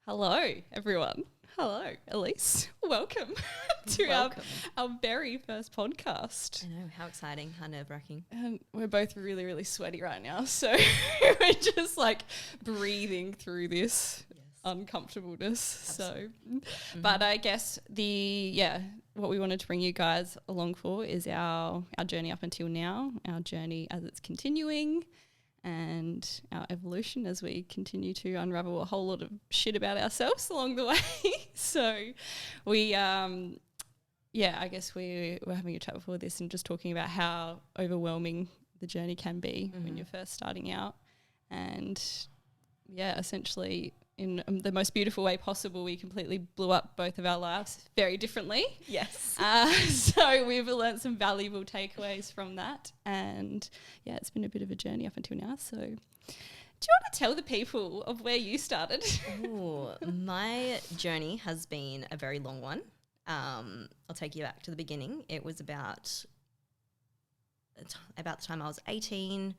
Hello, everyone. Hello, Elise. Welcome to our very first podcast. I know, how exciting, how nerve-wracking. And we're both really, really sweaty right now. So we're just like breathing through this uncomfortableness. Absolutely. So, but I guess what we wanted to bring you guys along for is our journey up until now, our journey as it's continuing, and our evolution as we continue to unravel a whole lot of shit about ourselves along the way. So we, I guess we were having a chat before this and just talking about how overwhelming the journey can be when you're first starting out. And essentially in the most beautiful way possible, we completely blew up both of our lives very differently. Yes. So we've learned some valuable takeaways from that. And it's been a bit of a journey up until now. So do you want to tell the people of where you started? Ooh, my journey has been a very long one. I'll take you back to the beginning. It was about the time I was 18.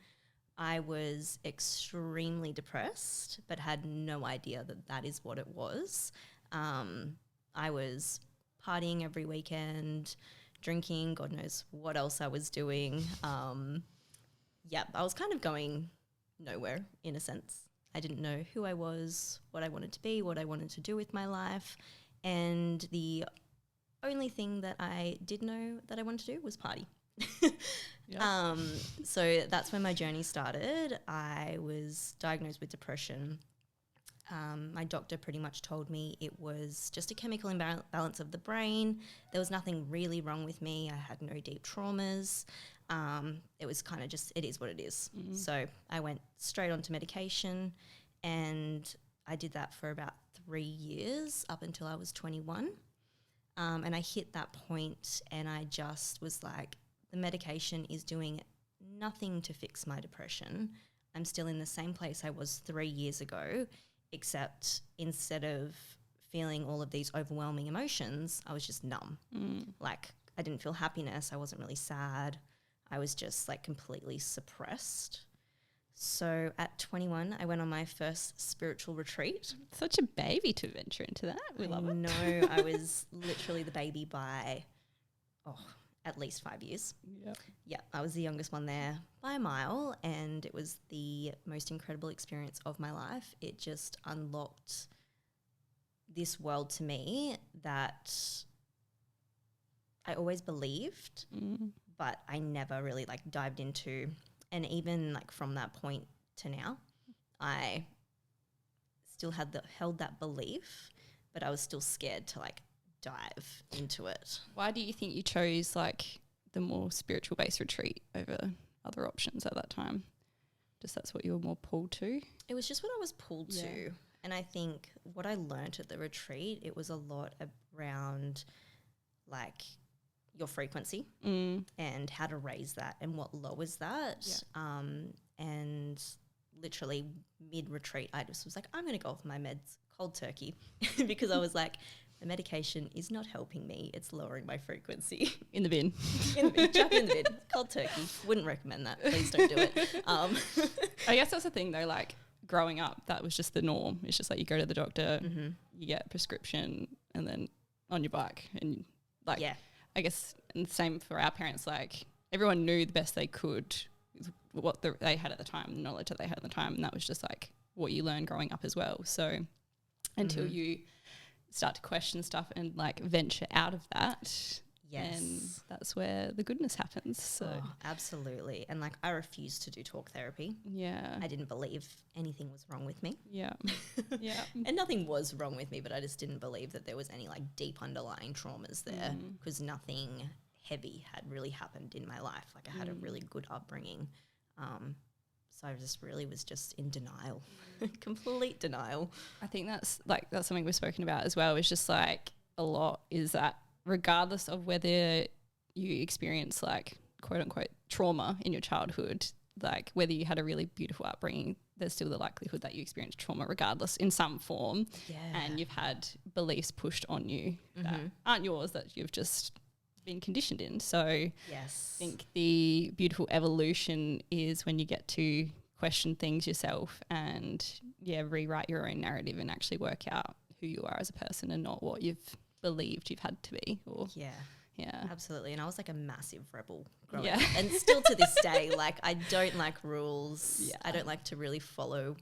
I was extremely depressed, but had no idea that is what it was. I was partying every weekend, drinking, God knows what else I was doing. I was kind of going nowhere in a sense. I didn't know who I was, what I wanted to be, what I wanted to do with my life. And the only thing that I did know that I wanted to do was party. So that's when my journey started. I was diagnosed with depression. My doctor pretty much told me it was just a chemical imbalance of the brain. There was nothing really wrong with me. I had no deep traumas. It was kind of just, it is what it is. Mm-hmm. So I went straight onto medication, and I did that for about 3 years up until I was 21. And I hit that point and I just was like, the medication is doing nothing to fix my depression. I'm still in the same place I was 3 years ago, except instead of feeling all of these overwhelming emotions, I was just numb. Like, I didn't feel happiness. I wasn't really sad. I was just like completely suppressed. So at 21, I went on my first spiritual retreat. Such a baby to venture into that. We love it. No, I was literally the baby by, at least 5 years. Yeah, I was the youngest one there by a mile, and it was the most incredible experience of my life. It just unlocked this world to me that I always believed, but I never really like dived into. And even like from that point to now, I still held that belief, but I was still scared to like dive into it. Why do you think you chose like the more spiritual based retreat over other options at that time? Just that's what you were more pulled to? It was just what I was pulled to. And I think what I learned at the retreat, it was a lot around like your frequency and how to raise that and what lowers that. And literally mid-retreat, I just was like, I'm going to go off my meds cold turkey because I was like, the medication is not helping me. It's lowering my frequency. In the bin. Chuck in the bin. Cold turkey. Wouldn't recommend that. Please don't do it. I guess that's the thing though, like growing up, that was just the norm. It's just like you go to the doctor, you get a prescription, and then on your bike. And like, I guess, and same for our parents, like everyone knew the best they could with what they had at the time, the knowledge that they had at the time. And that was just like what you learn growing up as well. So until you start to question stuff and like venture out of that, and that's where the goodness happens. So absolutely. And like I refused to do talk therapy. I didn't believe anything was wrong with me. And nothing was wrong with me, but I just didn't believe that there was any like deep underlying traumas there, because nothing heavy had really happened in my life. Like I had a really good upbringing. So I just really was just in denial, complete denial. I think that's something we've spoken about as well, is just like a lot is that regardless of whether you experience like quote unquote trauma in your childhood, like whether you had a really beautiful upbringing, there's still the likelihood that you experienced trauma regardless in some form. And you've had beliefs pushed on you that aren't yours, that you've just been conditioned in. So I think the beautiful evolution is when you get to question things yourself and, rewrite your own narrative and actually work out who you are as a person and not what you've believed you've had to be. Or yeah, absolutely. And I was like a massive rebel growing Yeah. up, and still to this day, like I don't like rules. Yeah. I don't like to really follow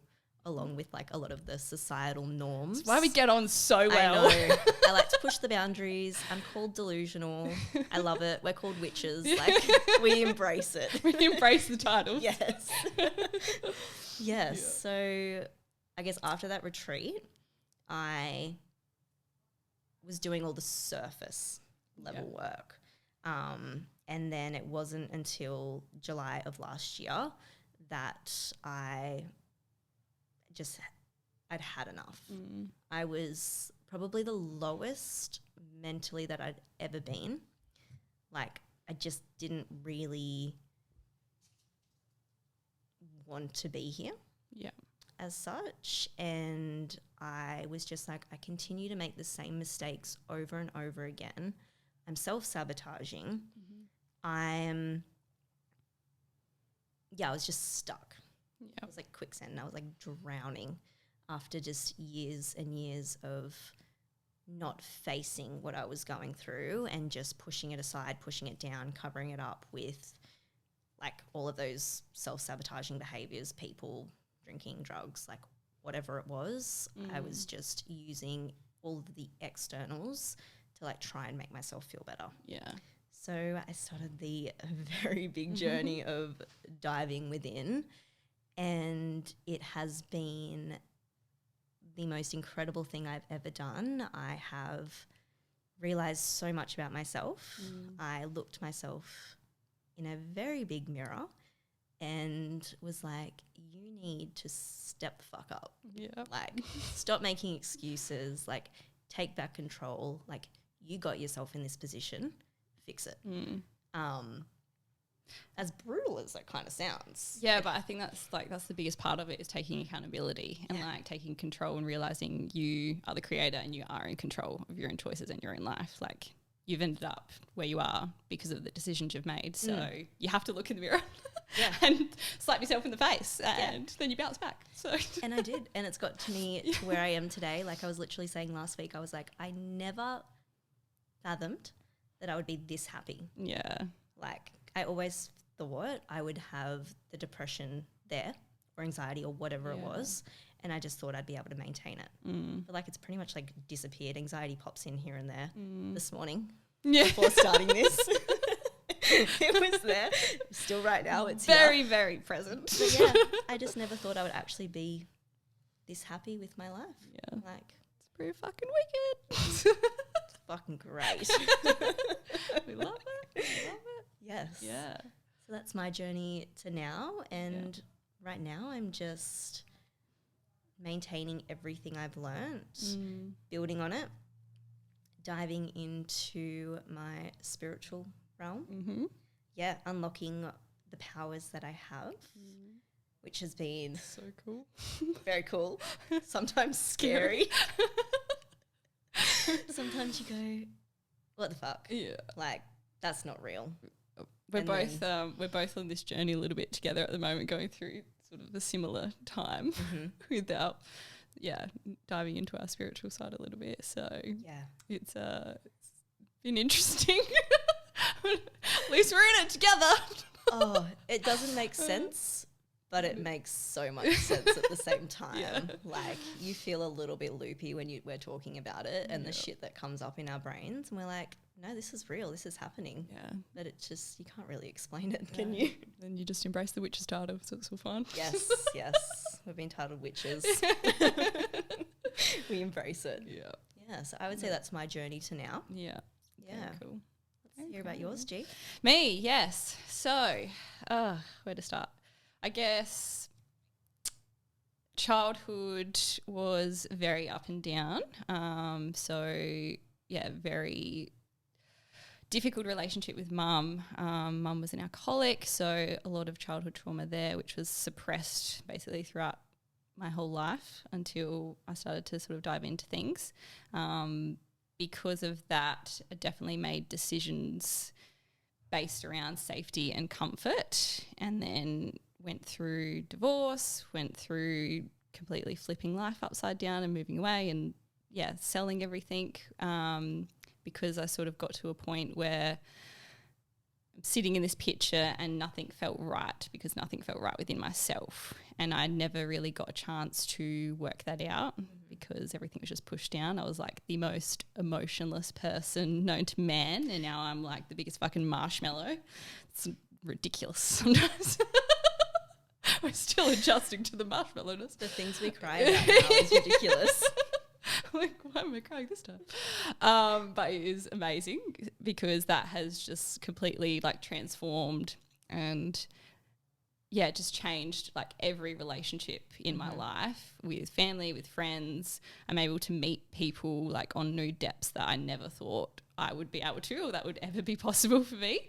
along with like a lot of the societal norms. That's why we get on so well. I know. I like to push the boundaries. I'm called delusional. I love it. We're called witches. Like we embrace it. We embrace the title. Yes. Yes. So I guess after that retreat, I was doing all the surface level work. And then it wasn't until July of last year that I'd had enough. I was probably the lowest mentally that I'd ever been. Like I just didn't really want to be here. Yeah. As such, and I was just like, I continue to make the same mistakes over and over again. I'm self-sabotaging. I was just stuck. It was like quicksand, and I was like drowning after just years and years of not facing what I was going through and just pushing it aside, pushing it down, covering it up with like all of those self-sabotaging behaviors, people, drinking, drugs, like whatever it was. I was just using all of the externals to like try and make myself feel better. Yeah. So I started the very big journey of diving within, and it has been the most incredible thing I've ever done. I have realized so much about myself. I looked myself in a very big mirror and was like, you need to step the fuck up. Yeah. Like, stop making excuses. Like, take back control. Like, you got yourself in this position. Fix it. As brutal as that kind of sounds. Yeah, but I think that's the biggest part of it, is taking accountability and like taking control and realizing you are the creator and you are in control of your own choices and your own life. Like, you've ended up where you are because of the decisions you've made. So you have to look in the mirror and slap yourself in the face, and then you bounce back. So and I did, and it's got to me to where I am today. Like I was literally saying last week, I was like, I never fathomed that I would be this happy. Yeah. Like I always thought I would have the depression there or anxiety or whatever it was, and I just thought I'd be able to maintain it. But like it's pretty much like disappeared. Anxiety pops in here and there. This morning before starting this. It was there. Still right now it's very, here. very present. But yeah, I just never thought I would actually be this happy with my life. Yeah. Like It's pretty fucking wicked. it's fucking great. We love it. We love it. Yes. Yeah. So that's my journey to now, and right now I'm just maintaining everything I've learnt, building on it, diving into my spiritual realm. Yeah, unlocking the powers that I have, which has been So cool. very cool, sometimes scary. Sometimes you go, what the fuck? Yeah. Like, that's not real. We're And both on this journey a little bit together at the moment, going through sort of a similar time without diving into our spiritual side a little bit. So Yeah. it's been interesting. At least we're in it together. Oh, it doesn't make sense, but it makes so much sense at the same time. Yeah. Like you feel a little bit loopy when we're talking about it and the shit that comes up in our brains, and we're like, no, this is real, this is happening. Yeah. But it's just, you can't really explain it, can you? Then you just embrace the witch's title, so it's all fun. Yes, yes. We've been titled witches. We embrace it. Yeah. Yeah, so I would say that's my journey to now. Yeah. Yeah. Very cool. Let's hear about yours, G. Me, yes. So, where to start? I guess childhood was very up and down. Very difficult relationship with mum. Mum was an alcoholic, so a lot of childhood trauma there, which was suppressed basically throughout my whole life until I started to sort of dive into things. Because of that, I definitely made decisions based around safety and comfort, and then went through divorce, went through completely flipping life upside down and moving away and, selling everything, because I sort of got to a point where I'm sitting in this picture and nothing felt right because nothing felt right within myself. And I never really got a chance to work that out because everything was just pushed down. I was like the most emotionless person known to man, and now I'm like the biggest fucking marshmallow. It's ridiculous sometimes. We're still adjusting to the marshmallowness. The things we cry about now is ridiculous. Like, why am I crying this time? But it is amazing because that has just completely like transformed and just changed like every relationship in my life, with family, with friends. I'm able to meet people like on new depths that I never thought I would be able to, or that would ever be possible for me.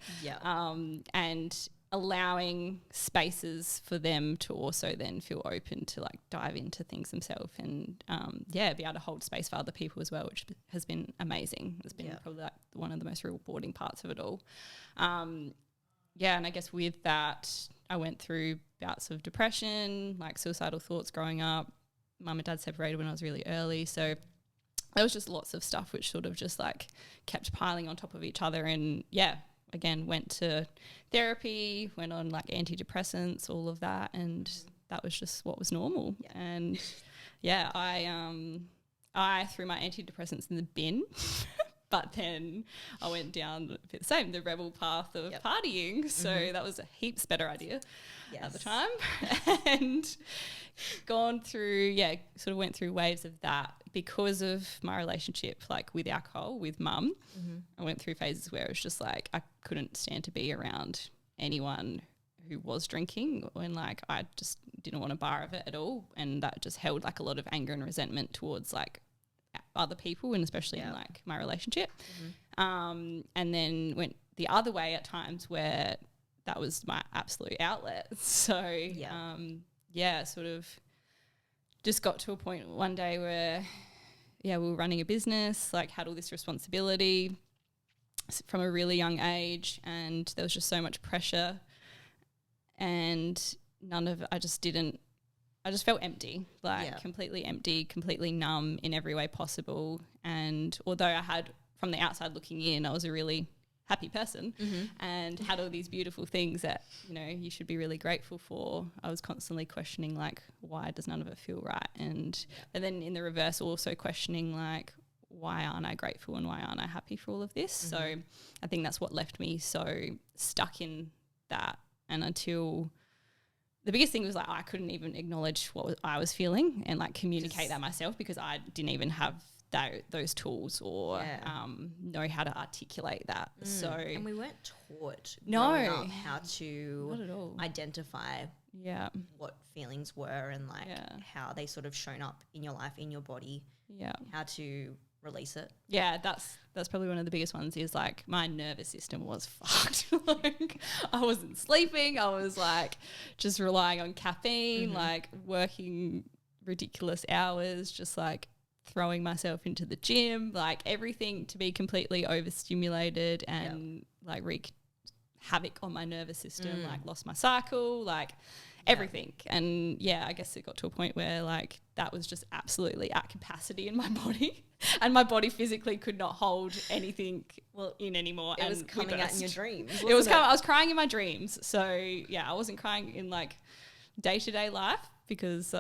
And allowing spaces for them to also then feel open to like dive into things themselves and be able to hold space for other people as well, which has been amazing. It's been probably like one of the most rewarding parts of it all. And I guess with that, I went through bouts of depression, like suicidal thoughts growing up. Mum and dad separated when I was really early, so there was just lots of stuff which sort of just like kept piling on top of each other. And again, went to therapy, went on like antidepressants, all of that, and that was just what was normal. And I threw my antidepressants in the bin. But then I went down the rebel path of partying. So that was a heaps better idea at the time. And gone through, sort of went through waves of that because of my relationship, like with alcohol, with mum. I went through phases where it was just like I couldn't stand to be around anyone who was drinking, and like I just didn't want a bar of it at all. And that just held like a lot of anger and resentment towards like other people, and especially in like my relationship. And then went the other way at times where that was my absolute outlet. So sort of just got to a point one day where we were running a business, like had all this responsibility from a really young age, and there was just so much pressure, and I just felt empty, completely empty, completely numb in every way possible. And although I had, from the outside looking in, I was a really happy person and had all these beautiful things that, you should be really grateful for, I was constantly questioning, like, why does none of it feel right? And then in the reverse, also questioning, like, why aren't I grateful and why aren't I happy for all of this? So I think that's what left me so stuck in that. And until the biggest thing was like I couldn't even acknowledge what I was feeling and like communicate that myself, because I didn't even have those tools or know how to articulate that. So and we weren't taught how to not at all identify what feelings were and like how they sort of shown up in your life, in your body, how to release it. That's probably one of the biggest ones, is like my nervous system was fucked. Like I wasn't sleeping, I was like just relying on caffeine, like working ridiculous hours, just like throwing myself into the gym, like everything to be completely overstimulated and like wreak havoc on my nervous system, like lost my cycle, like everything. And I guess it got to a point where like that was just absolutely at capacity in my body, and my body physically could not hold anything in anymore. It was coming out in your dreams. I was crying in my dreams. So I wasn't crying in like day-to-day life because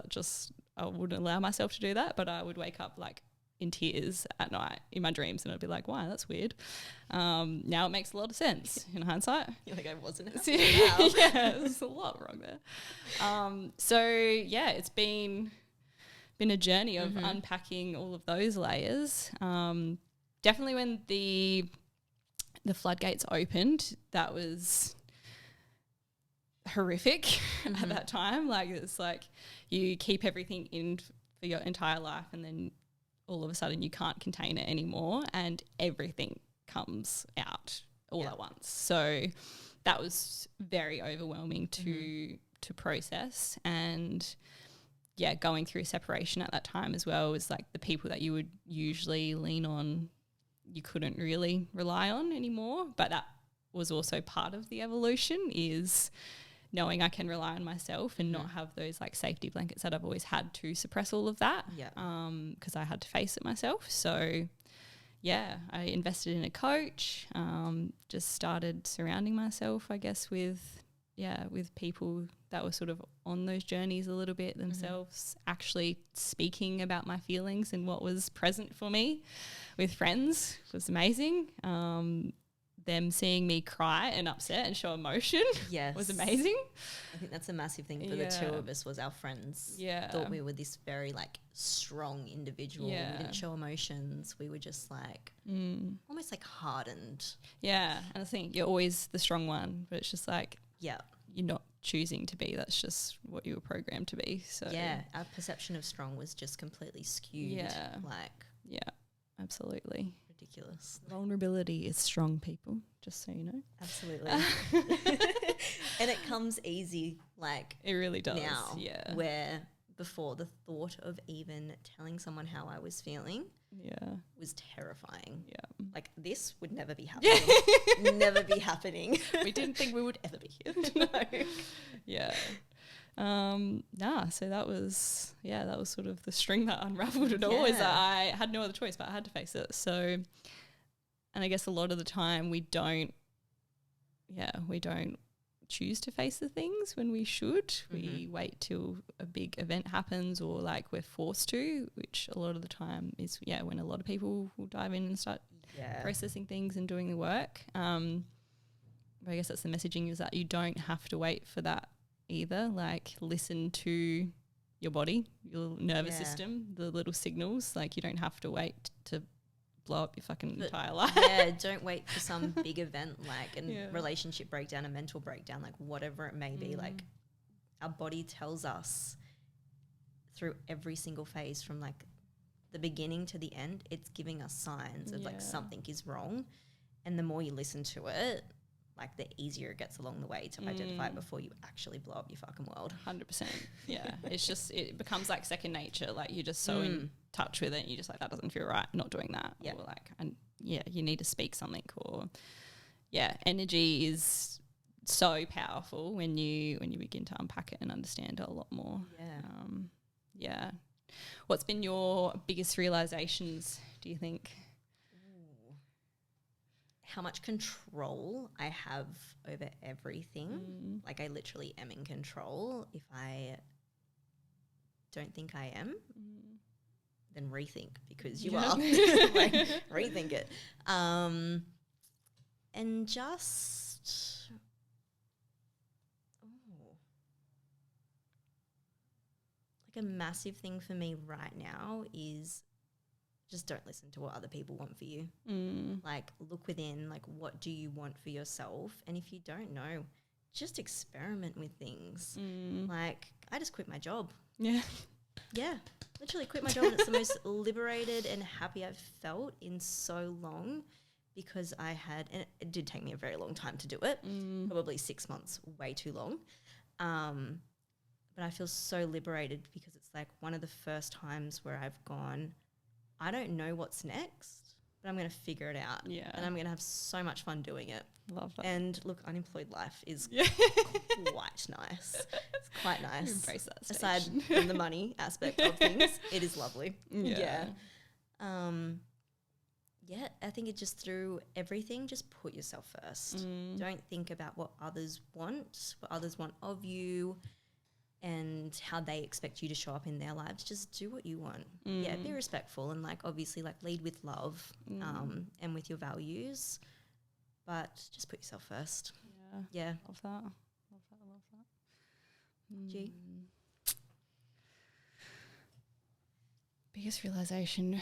I wouldn't allow myself to do that, but I would wake up like in tears at night in my dreams, and I'd be like, wow, that's weird. Now it makes a lot of sense in hindsight. You're like, I wasn't happy now. There's a lot wrong there. It's been a journey of unpacking all of those layers. Definitely when the floodgates opened, that was horrific at that time. Like it's like you keep everything in for your entire life, and then all of a sudden you can't contain it anymore, and everything comes out all at once. So that was very overwhelming to process. And going through separation at that time as well was like the people that you would usually lean on, you couldn't really rely on anymore. But that was also part of the evolution, is knowing I can rely on myself and not have those like safety blankets that I've always had to suppress all of that. Yeah. Because I had to face it myself. So yeah, I invested in a coach, just started surrounding myself, I guess, with people that were sort of on those journeys a little bit themselves, actually speaking about my feelings and what was present for me with friends was amazing. Them seeing me cry and upset and show emotion was amazing. I think that's a massive thing for the two of us, was our friends thought we were this very like strong individual. We didn't show emotions. We were just like almost like hardened. Yeah, and I think you're always the strong one, but it's just like you're not choosing to be. That's just what you were programmed to be. So our perception of strong was just completely skewed. Absolutely. Ridiculous. Vulnerability is strong, people, just so you know. Absolutely. And it comes easy, like it really does now, where before the thought of even telling someone how I was feeling was terrifying. Like this would never be happening. Never be happening. We didn't think we would ever be here. No. So that was sort of the string that unraveled it all, is that I had no other choice, but I had to face it. So, and I guess a lot of the time we don't choose to face the things when we should. We wait till a big event happens, or like we're forced to, which a lot of the time is when a lot of people will dive in and start processing things and doing the work. But I guess that's the messaging, is that you don't have to wait for that either. Like, listen to your body, your nervous system, the little signals. Like, you don't have to wait to blow up your fucking entire life. Don't wait for some big event like a relationship breakdown, a mental breakdown, like whatever it may be. Like, our body tells us through every single phase, from like the beginning to the end, it's giving us signs of like something is wrong. And the more you listen to it, like the easier it gets along the way to identify it before you actually blow up your fucking world. 100%. Yeah. It's just, it becomes like second nature. Like, you're just so in touch with it, and you're just like, that doesn't feel right, not doing that. Yeah. Or like, and you need to speak something, or energy is so powerful when you begin to unpack it and understand it a lot more. What's been your biggest realizations, do you think? How much control I have over everything. Like, I literally am in control. If I don't think I am, then rethink, because you are. Like, rethink it. And just like a massive thing for me right now is just don't listen to what other people want for you. Like, look within, like, what do you want for yourself? And if you don't know, just experiment with things. Like, I just quit my job. Yeah, literally quit my job. And it's the most liberated and happy I've felt in so long, because I had, and it did take me a very long time to do it, probably 6 months, way too long. But I feel so liberated, because it's like one of the first times where I've gone, I don't know what's next, but I'm going to figure it out. Yeah. And I'm going to have so much fun doing it. Love that. And look, unemployed life is quite nice. It's quite nice. Embrace that stage. Aside from the money aspect of things, it is lovely. I think it just, through everything, just put yourself first. Don't think about what others want of you, and how they expect you to show up in their lives. Just do what you want. Be respectful, and like, obviously, like, lead with love and with your values, but just put yourself first. Love that. G. Biggest realization,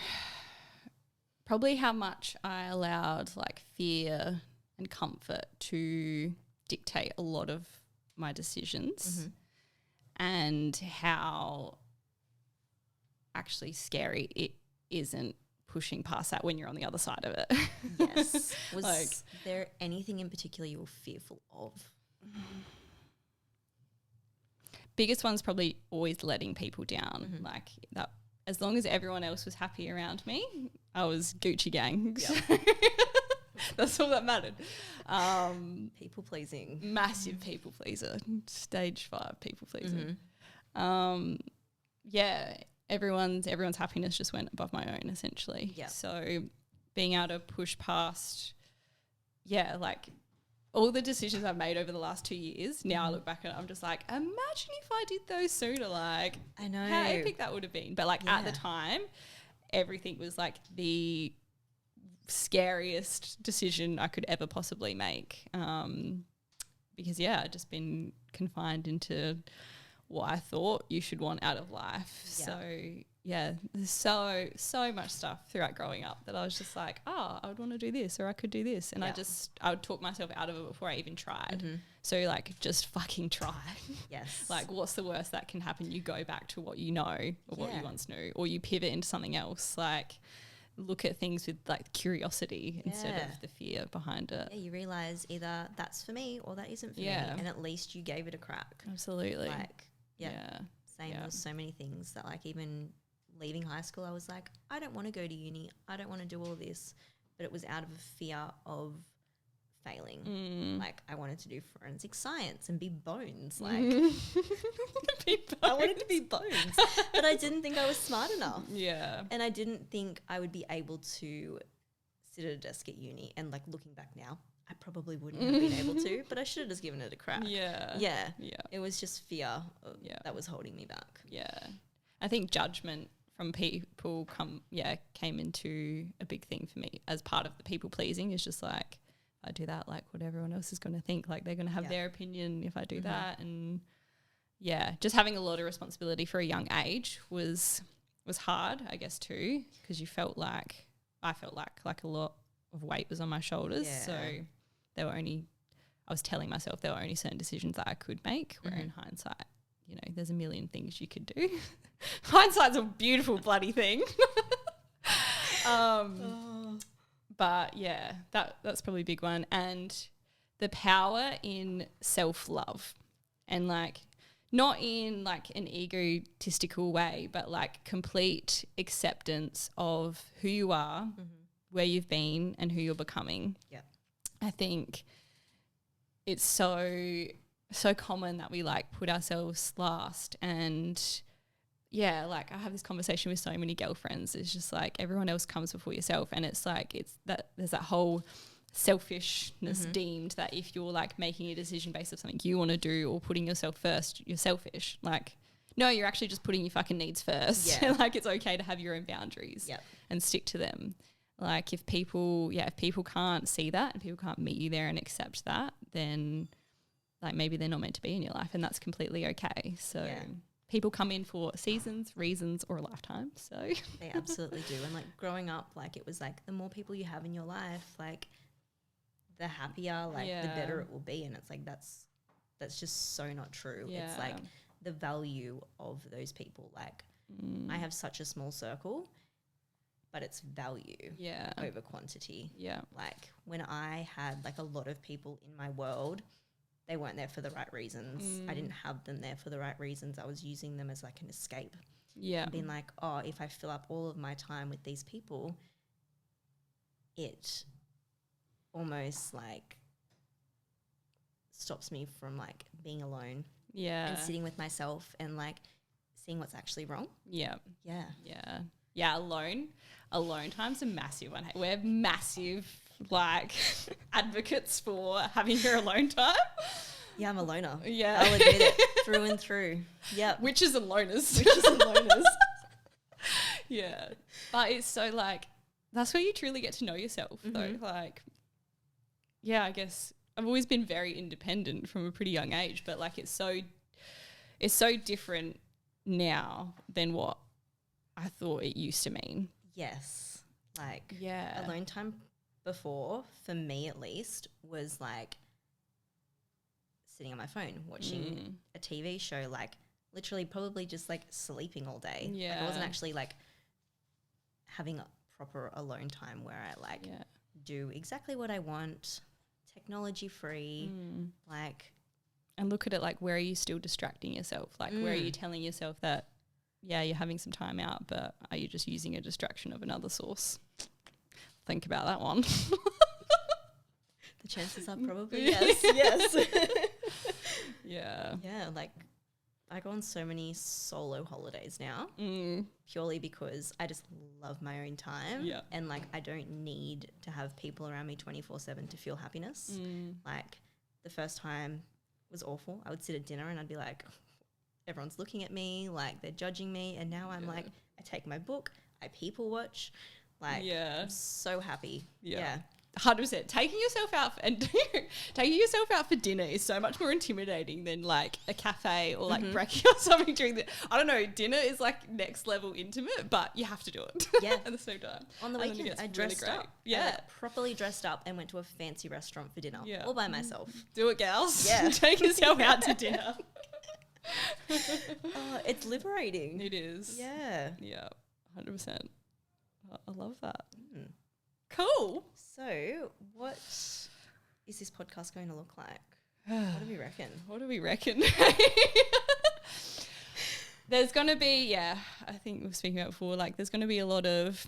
probably how much I allowed like fear and comfort to dictate a lot of my decisions. And how actually scary it isn't pushing past that when you're on the other side of it. Yes. Was there anything in particular you were fearful of? Biggest one's probably always letting people down. Like, that, as long as everyone else was happy around me, I was Gucci gang. That's all that mattered. People pleasing. Massive people pleaser. Stage 5 people pleaser. Mm-hmm. Yeah, everyone's happiness just went above my own, essentially. Yeah. So being able to push past, like all the decisions I've made over the last 2 years, now I look back and I'm just like, imagine if I did those sooner, like I know how epic that would have been. But like at the time, everything was like the scariest decision I could ever possibly make. Because I'd just been confined into what I thought you should want out of life. Yeah. So there's so much stuff throughout growing up that I was just like, I would want to do this, or I could do this, and I would talk myself out of it before I even tried. Mm-hmm. So like, just fucking try. Yes. Like, what's the worst that can happen? You go back to what you know or what you once knew, or you pivot into something else. Like, look at things with like curiosity instead of the fear behind it. Yeah, you realise either that's for me or that isn't for me, and at least you gave it a crack. Absolutely. Like, same. There was so many things that, like, even leaving high school, I was like, I don't want to go to uni. I don't want to do all this. But it was out of a fear of failing. Like, I wanted to do forensic science and be bones. Like, I wanted to be bones. But I didn't think I was smart enough. Yeah. And I didn't think I would be able to sit at a desk at uni. And, like, looking back now, I probably wouldn't have been able to, but I should have just given it a crack. Yeah. It was just fear that was holding me back. Yeah. I think judgment from people came into a big thing for me as part of the people pleasing. Is just like, I do that, like what everyone else is going to think, like they're going to have their opinion if I do that. And just having a lot of responsibility for a young age was hard, I guess, too, because I felt like a lot of weight was on my shoulders. So I was telling myself there were only certain decisions that I could make, where in hindsight, there's a million things you could do. Hindsight's a beautiful bloody thing. But that's probably a big one. And the power in self-love, and like not in like an egotistical way, but like complete acceptance of who you are, where you've been, and who you're becoming. Yeah. I think it's so common that we like put ourselves last. And like I have this conversation with so many girlfriends. It's just like everyone else comes before yourself, and it's like there's that whole selfishness deemed that if you're like making a decision based on something you want to do or putting yourself first, you're selfish. Like, no, you're actually just putting your fucking needs first. Yeah. Like, it's okay to have your own boundaries and stick to them. Like, if people can't see that and people can't meet you there and accept that, then like maybe they're not meant to be in your life, and that's completely okay. So people come in for seasons, reasons, or a lifetime. So they absolutely do. And like growing up, like it was like the more people you have in your life, like the happier, like the better it will be. And it's like that's just so not true. Yeah. It's like the value of those people. Like I have such a small circle, but it's value over quantity. Yeah. Like when I had like a lot of people in my world, they weren't there for the right reasons. I didn't have them there for the right reasons. I was using them as like an escape. Yeah. Being like, oh, if I fill up all of my time with these people, it almost like stops me from like being alone. Yeah. And sitting with myself and like seeing what's actually wrong. Yeah. Yeah. Yeah. Yeah. Alone time's a massive one. We're massive like advocates for having your alone time. Yeah, I'm a loner. Yeah. I'll admit it through and through. Yeah. Witches and loners. Yeah. But it's so like, that's where you truly get to know yourself though. Like, yeah, I guess I've always been very independent from a pretty young age, but like it's so different now than what I thought it used to mean. Yes. Like alone time before, for me at least, was like sitting on my phone watching a TV show, like literally probably just like sleeping all day. Yeah. Like I wasn't actually like having a proper alone time where I like do exactly what I want, technology free, like. And look at it like, where are you still distracting yourself? Like where are you telling yourself that, you're having some time out, but are you just using a distraction of another source? Think about that one. The chances are probably yes. Yeah. Yeah, like I go on so many solo holidays now purely because I just love my own time. Yeah. And like I don't need to have people around me 24/7 to feel happiness. Like the first time was awful. I would sit at dinner and I'd be like, everyone's looking at me, like they're judging me. And now I'm like, I take my book, I people watch. Like I'm so happy. Yeah. 100%. Taking yourself out for dinner is so much more intimidating than like a cafe or like brekkie or something during the. I don't know. Dinner is like next level intimate, but you have to do it. Yeah, at the same time. On the weekend, I dressed up. Yeah, properly dressed up and went to a fancy restaurant for dinner, all by myself. Do it, gals. Yeah, take yourself out to dinner. It's liberating. It is. Yeah. 100%. I love that. Cool. So, what is this podcast going to look like? What do we reckon? There's going to be, I think we were speaking about before, like there's going to be a lot of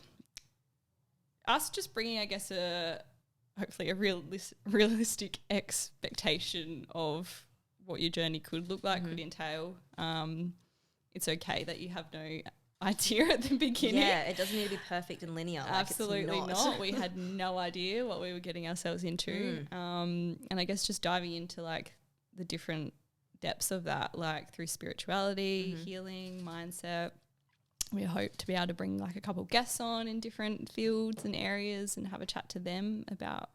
us just bringing, I guess, hopefully a realistic expectation of what your journey could look like, could entail. It's okay that you have no idea at the beginning. Yeah, it doesn't need to be perfect and linear. Absolutely not. We had no idea what we were getting ourselves into. And I guess just diving into like the different depths of that, like through spirituality, healing, mindset. We hope to be able to bring like a couple guests on in different fields and areas and have a chat to them about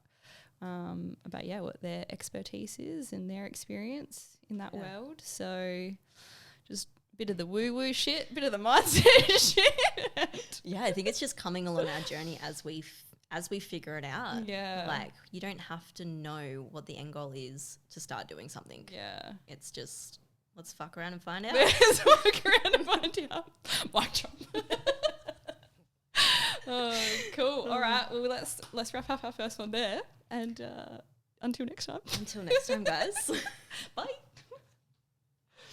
what their expertise is and their experience in that world. So just bit of the woo-woo shit, bit of the mindset shit. Yeah, I think it's just coming along our journey as we figure it out. Yeah. Like you don't have to know what the end goal is to start doing something. Yeah. It's just let's fuck around and find out. Let's fuck around and find out. Mic drop. Oh, cool. All right. Well, let's wrap up our first one there. And until next time. Until next time, guys.